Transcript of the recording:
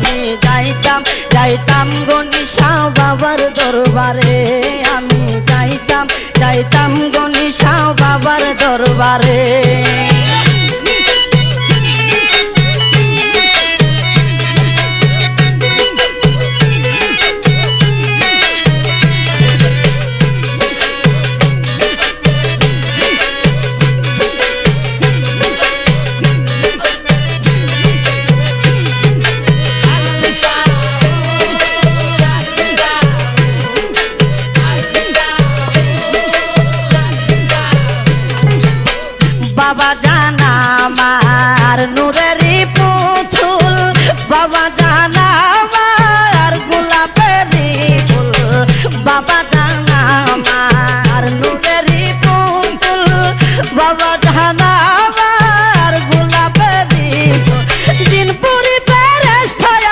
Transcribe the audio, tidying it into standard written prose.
আমি যাইতাম যাইতাম গণিশা বাবার দরবারে, আমি যাইতাম যাইতাম গণিশা বাবার দরবারে। বাবা জানা আমার নূরেরই পুতুল, বাবা জানা